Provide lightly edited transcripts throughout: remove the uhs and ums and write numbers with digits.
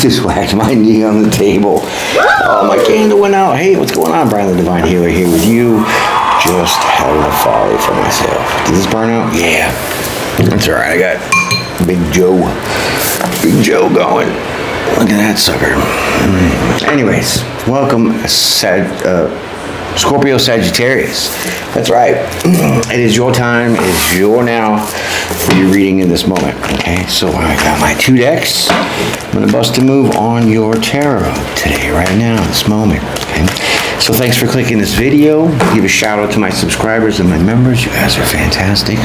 just whacked my knee on the table. Oh, my candle went out. Hey, what's going on? Brian the Divine Healer here with you. Just having a folly for myself. Did this burn out? Yeah. That's alright. I got Big Joe. Big Joe going. Look at that sucker. Anyways, welcome, Scorpio-Sagitterius. That's right. It is your time. It is your now for your reading in this moment. Okay, so I got my 2 decks. I'm going to bust a move on your tarot today, right now, this moment. Okay, so thanks for clicking this video. Give a shout out to my subscribers and my members. You guys are fantastic.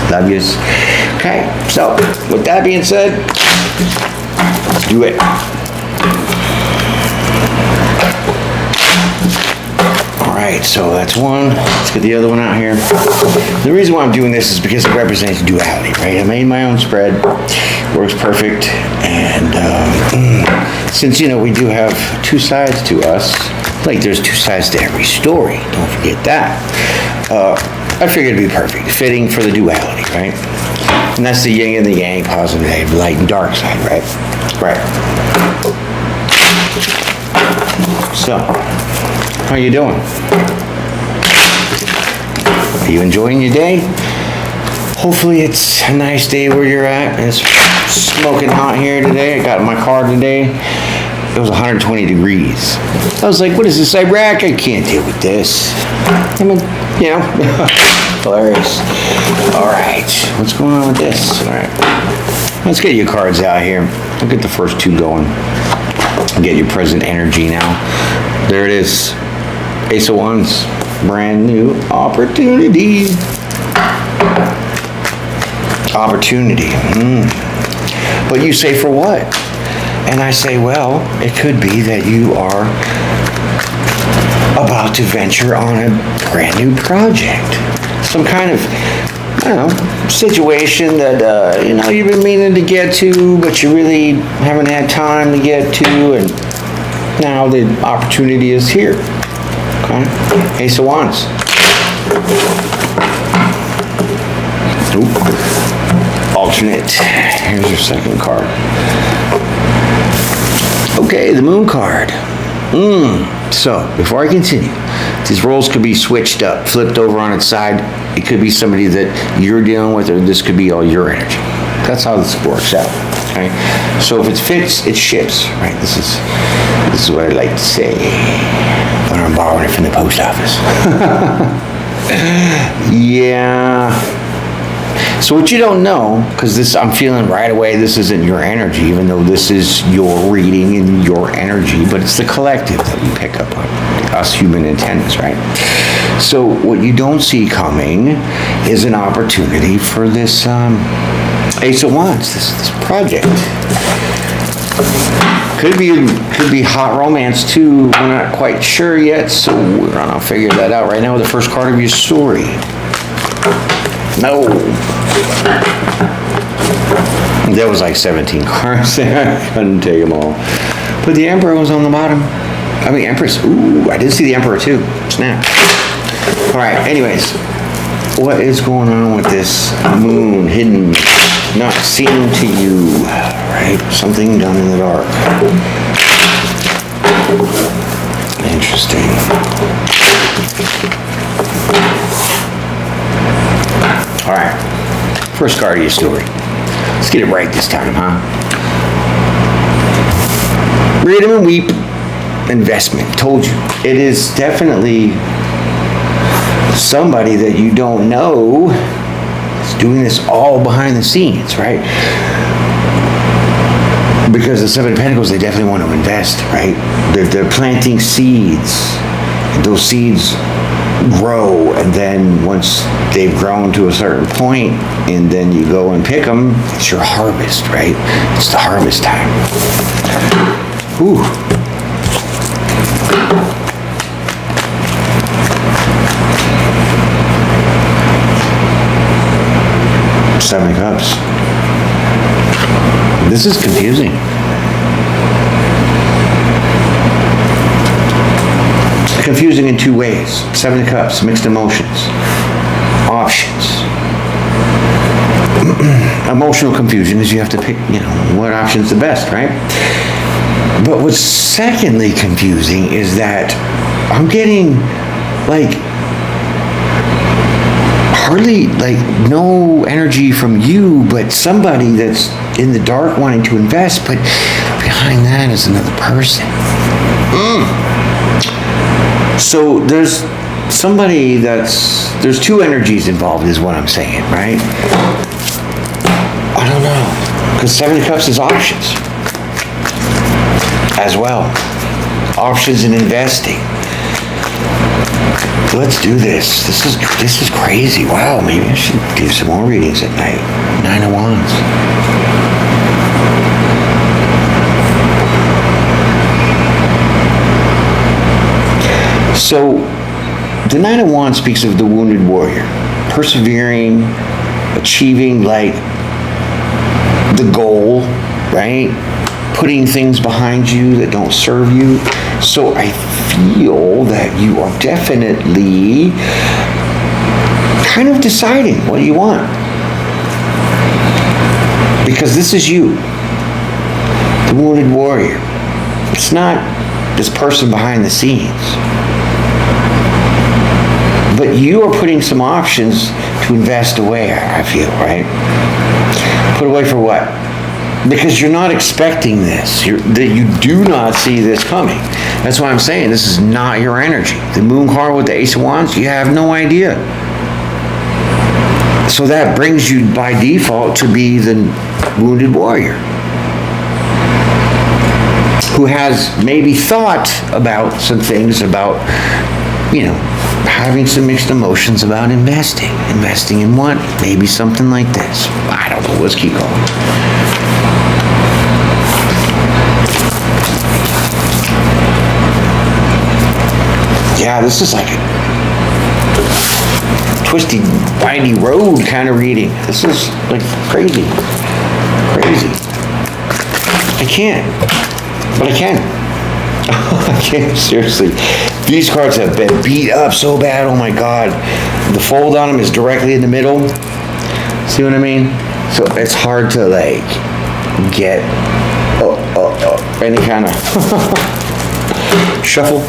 Love yous. Okay, so with that being said, let's do it. Alright, so that's one. Let's get the other one out here. The reason why I'm doing this is because it represents duality, right? I made my own spread. Works perfect. And since, you know, we do have 2 sides to us, like there's 2 sides to every story. Don't forget that. I figured it'd be perfect. Fitting for the duality, right? And that's the yin and the yang, positive, negative, light and dark side, right? Right. So, how you doing? Are you enjoying your day? Hopefully it's a nice day where you're at. It's smoking hot here today. I got in my car today. It was 120 degrees. I was like, what is this, Iraq? I can't deal with this. I mean, you know, hilarious. All right, what's going on with this? All right, let's get your cards out here. I'll get the first 2 going. Get your present energy now. There it is. Ace of Wands. Brand new opportunity. Opportunity. But you say, for what? And I say, well, it could be that you are about to venture on a brand new project. Some kind of, I don't know, situation that, you know, you've been meaning to get to, but you really haven't had time to get to, and now the opportunity is here. Okay? Ace of Wands. Oop. Alternate. Here's your second card. Okay, the Moon card. So, before I continue, these roles could be switched up, flipped over on its side. It could be somebody that you're dealing with, or this could be all your energy. That's how this works out. Okay? So if it fits, it ships. Right? This is what I like to say when I'm borrowing it from the post office. Yeah. So what you don't know, because this, I'm feeling right away, this isn't your energy, even though this is your reading and your energy, but it's the collective that we pick up on, us human antennas, right? So what you don't see coming is an opportunity for this Ace of Wands, this project. Could be hot romance too. We're not quite sure yet, so we're gonna figure that out right now with the first card of your story. No. There was like 17 cards there. I couldn't take them all. But the Emperor was on the bottom. I mean, Empress. Ooh, I did see the Emperor too. Snap. All right, anyways. What is going on with this moon hidden, not seen to you, right? Something done in the dark. Interesting. All right, first card of your story. Let's get it right this time, huh? Read 'em and weep. Investment. Told you. It is definitely somebody that you don't know is doing this all behind the scenes, right? Because the 7 of Pentacles, they definitely want to invest, right? They're planting seeds. Those seeds grow, and then once they've grown to a certain point, and then you go and pick them, it's your harvest, right? It's the harvest time. Ooh. Seven of Cups. This is confusing. Confusing in 2 ways. 7 of Cups, mixed emotions, options. Emotional confusion is you have to pick, you know, what option's the best, right? But what's secondly confusing is that I'm getting like hardly like no energy from you, but somebody that's in the dark wanting to invest, but behind that is another person. So there's somebody there's two energies involved is what I'm saying, right? I don't know, because Seven of Cups is options as well. Options in investing. Let's do this. This is crazy. Wow, maybe I should do some more readings at night. 9 of Wands. So, the 9 of Wands speaks of the wounded warrior, persevering, achieving like the goal, right? Putting things behind you that don't serve you. So I feel that you are definitely kind of deciding what you want. Because this is you, the wounded warrior. It's not this person behind the scenes. But you are putting some options to invest away, I feel, right? Put away for what? Because you're not expecting this. That you do not see this coming. That's why I'm saying this is not your energy. The Moon card with the Ace of Wands, you have no idea. So that brings you by default to be the wounded warrior who has maybe thought about some things about, having some mixed emotions about investing. Investing in what? Maybe something like this. I don't know. Let's keep going. Yeah, this is like a twisty, windy road kind of reading. This is like crazy. I can't, but I can. I can't, seriously. These cards have been beat up so bad, oh my God. The fold on them is directly in the middle. See what I mean? So it's hard to like get any kind of shuffle.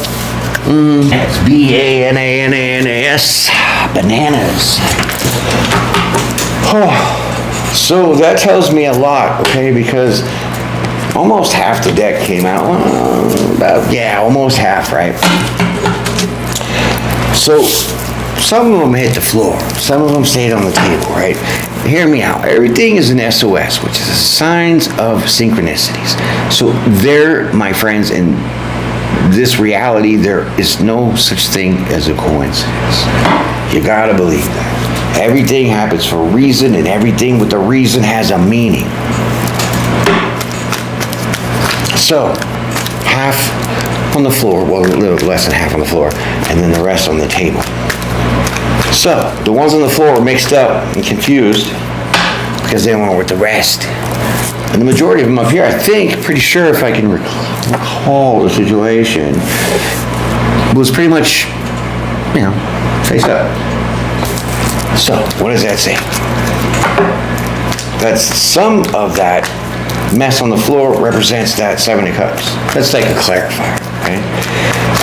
It's B-A-N-A-N-A-N-A-S, bananas. So that tells me a lot, okay, because almost half the deck came out. Almost half, right? So some of them hit the floor. Some of them stayed on the table, right? Hear me out. Everything is an SOS, which is signs of synchronicities. So there, my friends, in this reality, there is no such thing as a coincidence. You gotta believe that. Everything happens for a reason, and everything with a reason has a meaning. So, half on the floor, well, a little less than half on the floor, and then the rest on the table. So, the ones on the floor were mixed up and confused because they went with the rest. And the majority of them up here, I think, pretty sure if I can recall the situation, was pretty much, face up. So, what does that say? That's some of that mess on the floor represents that Seven of Cups. That's like a clarifier, right?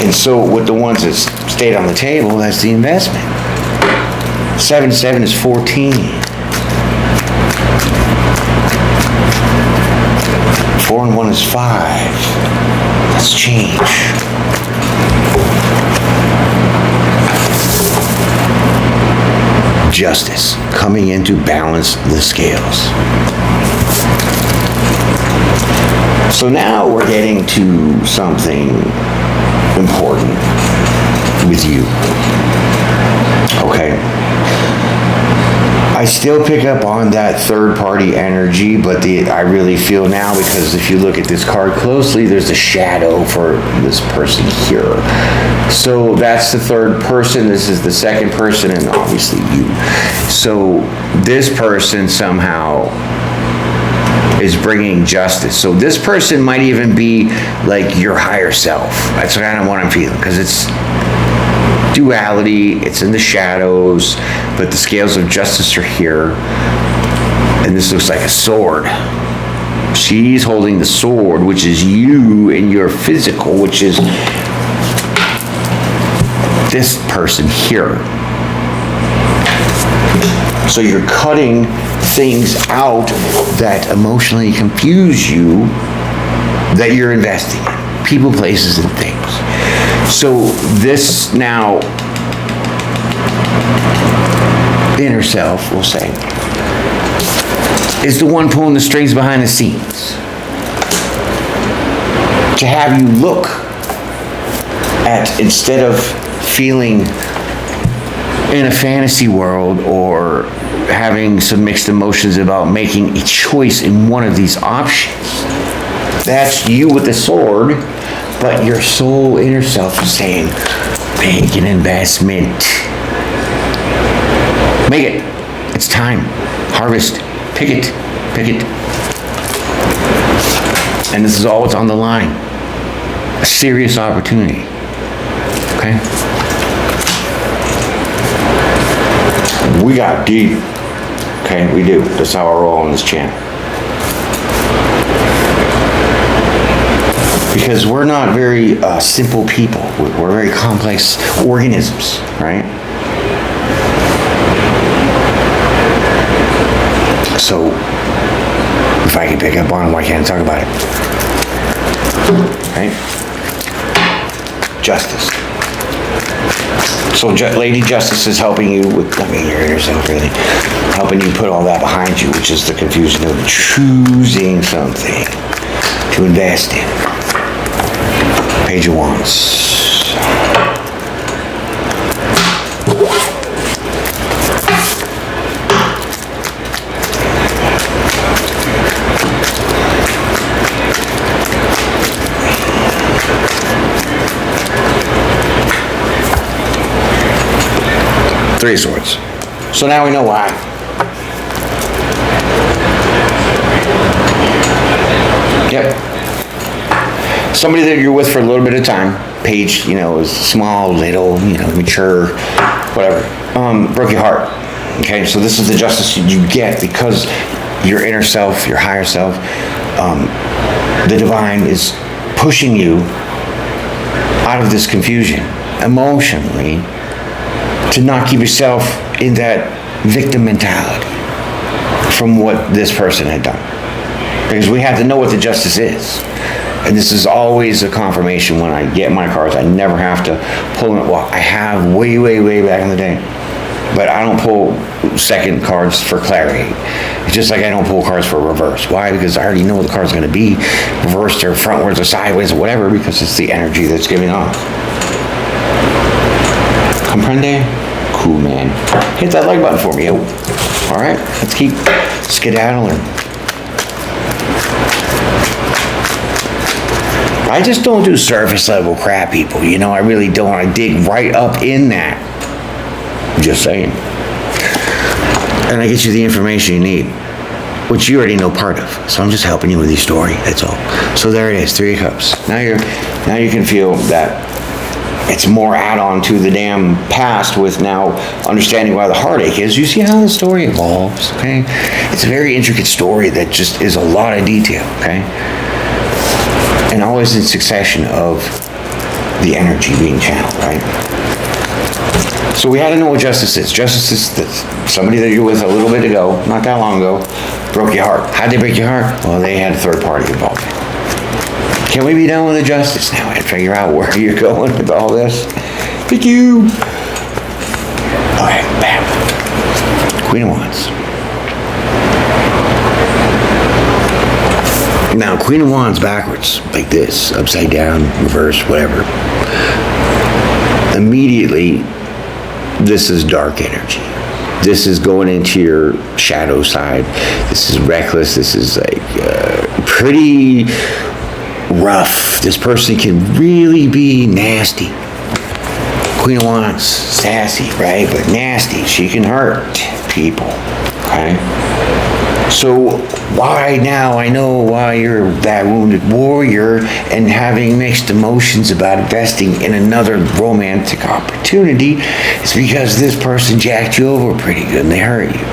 And so with the ones that stayed on the table, that's the investment. 7 is 14. 4 and 1 is 5. That's change. Justice, coming in to balance the scales. So now we're getting to something important with you. Okay. I still pick up on that third party energy, but I really feel now, because if you look at this card closely, there's a shadow for this person here. So that's the third person, this is the second person, and obviously you. So this person somehow is bringing justice. So this person might even be like your higher self. That's kind of what I'm feeling, because it's duality, it's in the shadows, but the scales of justice are here, and this looks like a sword. She's holding the sword, which is you and your physical, which is this person here. So you're cutting things out that emotionally confuse you that you're investing in. People, places, and things. So this now inner self, we'll say, is the one pulling the strings behind the scenes to have you look at, instead of feeling in a fantasy world or having some mixed emotions about making a choice in one of these options. That's you with the sword, but your soul inner self is saying, make an investment. Make it. It's time. Harvest. Pick it. Pick it. And this is all what's on the line. A serious opportunity. Okay? We got deep. Okay, we do. That's how I roll on this channel. Because we're not very simple people. We're very complex organisms, right? So, if I can pick up on it, why can't I talk about it? Right? Justice. So Lady Justice is helping you with, your inner self really, helping you put all that behind you, which is the confusion of choosing something to invest in. Page of Wands. Three of Swords. So now we know why. Yep. Somebody that you're with for a little bit of time, Page, is small, little, mature, whatever, broke your heart. Okay, so this is the justice you get because your inner self, your higher self, the divine is pushing you out of this confusion emotionally, to not keep yourself in that victim mentality from what this person had done. Because we have to know what the justice is. And this is always a confirmation when I get my cards. I never have to pull them. Well, I have way, way, way back in the day. But I don't pull second cards for clarity. It's just like I don't pull cards for reverse. Why? Because I already know what the card's going to be. Reversed or frontwards or sideways or whatever, because it's the energy that's giving off. Comprende? Cool, man. Hit that like button for me. All right, let's keep skedaddling. I just don't do surface level crap, people. I really don't. I dig right up in that. Just saying. And I get you the information you need, which you already know part of. So I'm just helping you with your story. That's all. So there it is, 3 of Cups. Now you can feel that. It's more add-on to the damn past with now understanding why the heartache is. You see how the story evolves, okay? It's a very intricate story that just is a lot of detail, okay? And always in succession of the energy being channeled, right? So we had to know what justice is. Justice is that somebody that you're with a little bit ago, not that long ago, broke your heart. How'd they break your heart? Well, they had a third party involved. Can we be done with the justice now and figure out where you're going with all this? Thank you. All right, bam. Queen of Wands. Now, Queen of Wands backwards, like this, upside down, reverse, whatever. Immediately, this is dark energy. This is going into your shadow side. This is reckless. This is like pretty rough. This person can really be nasty. Queen of Wands, sassy, right? But nasty. She can hurt people, okay? So why now? I know why you're that wounded warrior and having mixed emotions about investing in another romantic opportunity. It's because this person jacked you over pretty good and they hurt you,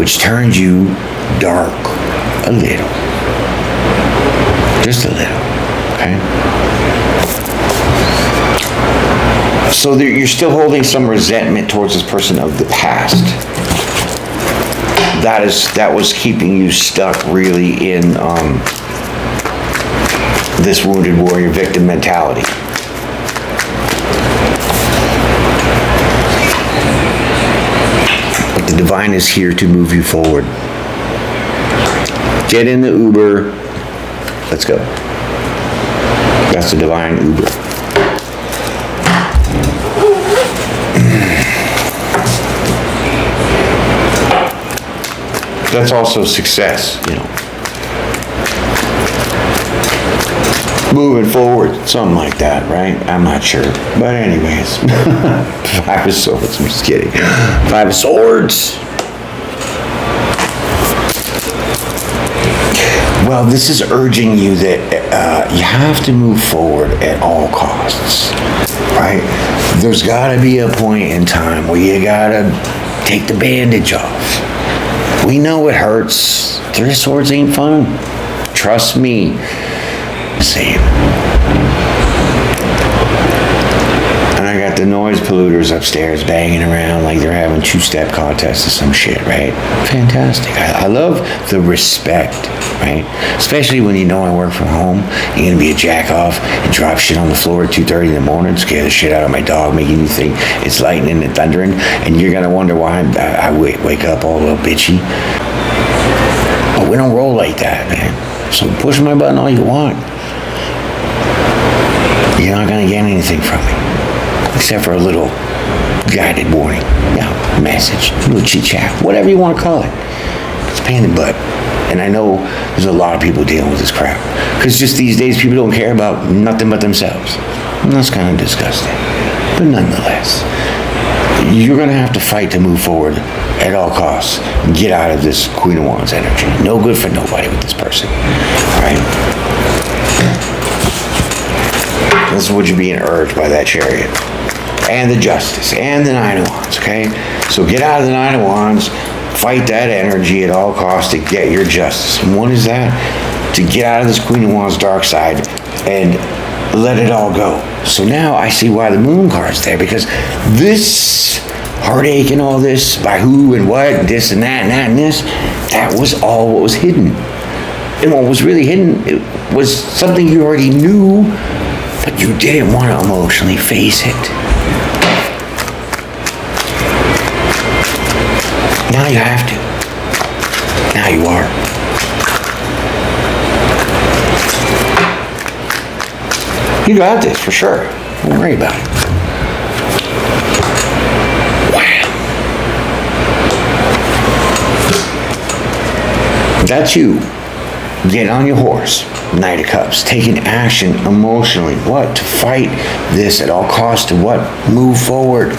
which turned you dark a little. Just a little, okay? So you're still holding some resentment towards this person of the past. That was keeping you stuck really in this wounded warrior victim mentality. But the divine is here to move you forward. Get in the Uber. Let's go. That's the divine Uber. That's also success, you know. Moving forward, something like that, right? I'm not sure. But anyways. 5 of Swords, I'm just kidding. 5 of Swords. Well, this is urging you that you have to move forward at all costs, right? There's got to be a point in time where you got to take the bandage off. We know it hurts. 3 of Swords ain't fun. Trust me. Same. And I got the noise polluters upstairs banging around like they're having 2-step contests or some shit, right? Fantastic. I love the respect, right? Especially when you know I work from home. You're going to be a jack off and drop shit on the floor at 2:30 in the morning, scare the shit out of my dog, making you think it's lightning and thundering, and you're going to wonder why I wake up all a little bitchy. But we don't roll like that, man. So push my button all you want. You're not going to get anything from me. Except for a little guided warning. Yeah, message. A little chit-chat. Whatever you want to call it. It's a pain in the butt. And I know there's a lot of people dealing with this crap. Because just these days, people don't care about nothing but themselves. And that's kind of disgusting. But nonetheless, you're going to have to fight to move forward at all costs. Get out of this Queen of Wands energy. No good for nobody with this person. All right? This is what you're being urged by that Chariot. And the Justice. And the 9 of Wands, okay? So get out of the 9 of Wands. Fight that energy at all costs to get your justice. And what is that? To get out of this Queen of Wands dark side and let it all go. So now I see why the Moon card's there, because this heartache and all this, by who and what, this and that and that and this, that was all what was hidden. And what was really hidden, it was something you already knew, but you didn't want to emotionally face it. Now you have to. Now you are. You got this, for sure. Don't worry about it. Wow. That's you. Get on your horse. Knight of Cups. Taking action emotionally. What? To fight this at all costs. To what? Move forward.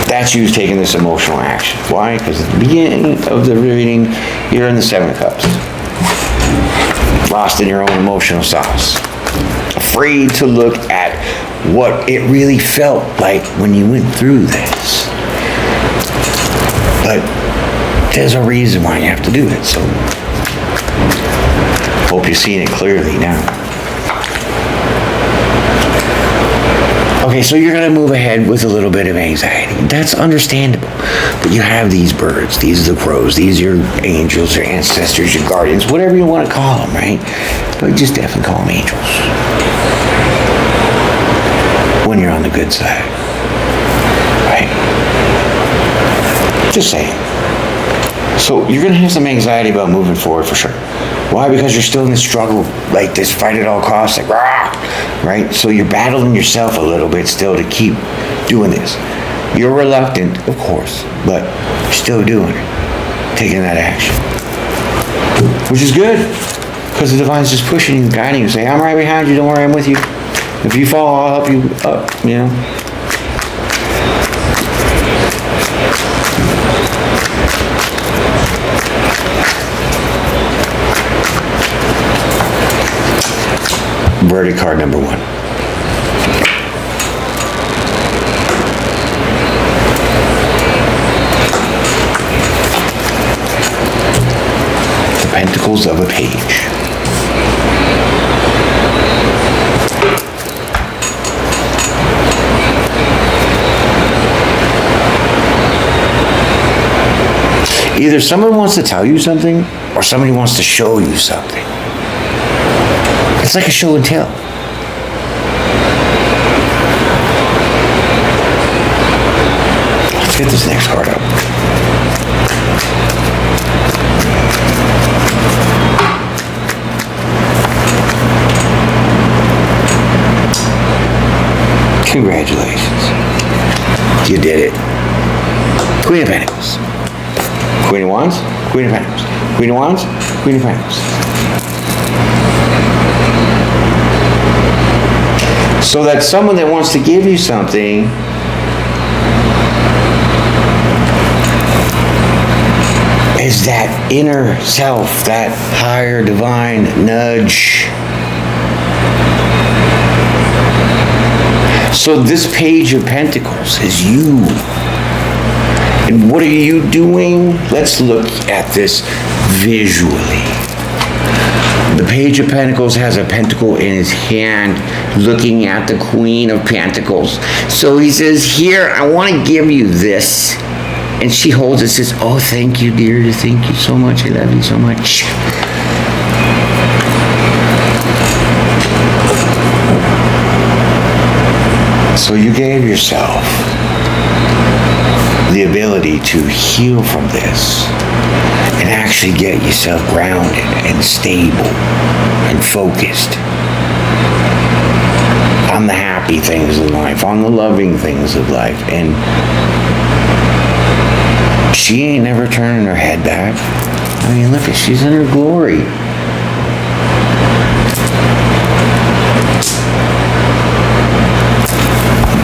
That's you taking this emotional action. Why? Because at the beginning of the reading, you're in the 7 of Cups. Lost in your own emotional sauce. Afraid to look at what it really felt like when you went through this. But there's a reason why you have to do it, so hope you're seeing it clearly now. Okay, so you're going to move ahead with a little bit of anxiety. That's understandable. But you have these birds. These are the crows. These are your angels, your ancestors, your guardians, whatever you want to call them, right? But just definitely call them angels. When you're on the good side. Right? Just saying. So you're going to have some anxiety about moving forward for sure. Why? Because you're still in this struggle, like this fight at all costs, like rah, right? So you're battling yourself a little bit still to keep doing this. You're reluctant, of course, but you're still doing it, taking that action, which is good, because the divine's just pushing you, guiding you, saying, "I'm right behind you. Don't worry, I'm with you. If you fall, I'll help you up." You know. Verdict card number 1. The Pentacles of a Page. Either someone wants to tell you something or somebody wants to show you something. It's like a show and tell. Let's get this next card up. Congratulations. You did it. Queen of Pentacles. Queen of Wands, Queen of Pentacles. Queen of Wands, Queen of Pentacles. So that someone that wants to give you something is that inner self, that higher divine nudge. So this Page of Pentacles is you. And what are you doing? Let's look at this visually. The Page of Pentacles has a pentacle in his hand looking at the Queen of Pentacles. So he says, here, I want to give you this. And she holds it, says, oh, thank you, dear. Thank you so much. I love you so much. So you gave yourself the ability to heal from this and actually get yourself grounded and stable and focused on the happy things of life, on the loving things of life. And she ain't never turning her head back. I mean, look, she's in her glory.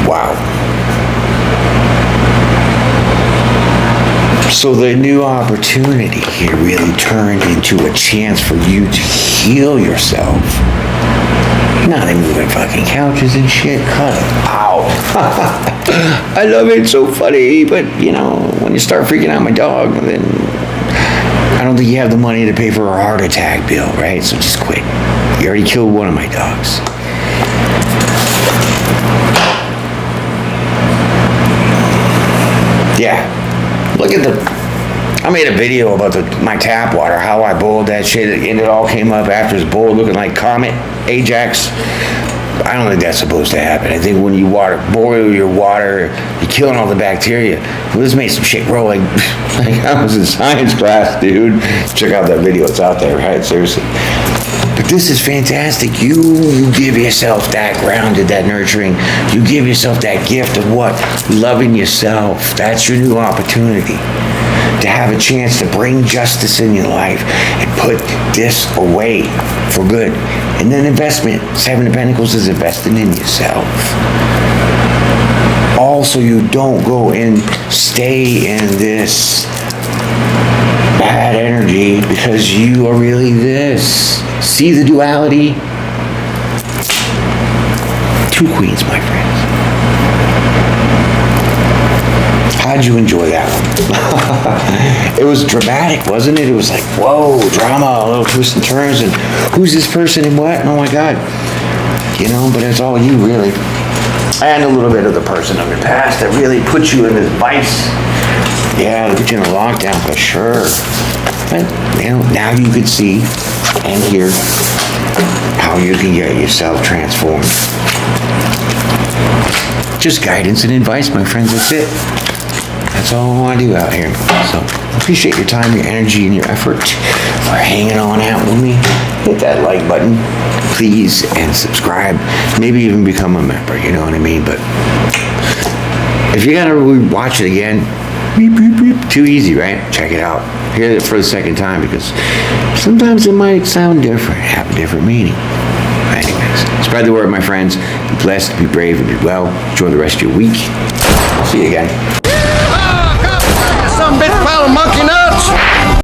Wow. So the new opportunity here really turned into a chance for you to heal yourself. Not moving fucking couches and shit. Cut it out. I love it. It's so funny. But, you know, when you start freaking out my dog, then I don't think you have the money to pay for a heart attack bill, right? So just quit. You already killed one of my dogs. Yeah. Look at I made a video about my tap water, how I boiled that shit, and it all came up after it's boiled looking like Comet, Ajax. I don't think that's supposed to happen. I think when you boil your water, you're killing all the bacteria. Well, this made some shit grow like I was in science class, dude. Check out that video, it's out there, right? Seriously. But this is fantastic. You give yourself that grounded, that nurturing. You give yourself that gift of what? Loving yourself. That's your new opportunity. To have a chance to bring justice in your life and put this away for good. And then investment. Seven of Pentacles is investing in yourself. Also, you don't go and stay in this bad energy because you are really this. See the duality? Two queens, my friends. How'd you enjoy that one? It was dramatic, wasn't it? It was like, whoa, drama, a little twists and turns, and who's this person and what? Oh my God. You know, but it's all you, really. And a little bit of the person of your past that really put you in this vice. Yeah, they put you in a lockdown for sure. But, you know, now you can see and hear how you can get yourself transformed. Just guidance and advice, my friends, that's it. That's all I want to do out here. So, appreciate your time, your energy, and your effort for hanging on out with me. Hit that like button, please, and subscribe. Maybe even become a member, you know what I mean? But if you're going to watch it again, beep, beep, beep, too easy, right? Check it out. Hear it for the second time, because sometimes it might sound different, have a different meaning. Anyways, spread the word, my friends. Be blessed, be brave, and be well. Enjoy the rest of your week. See you again.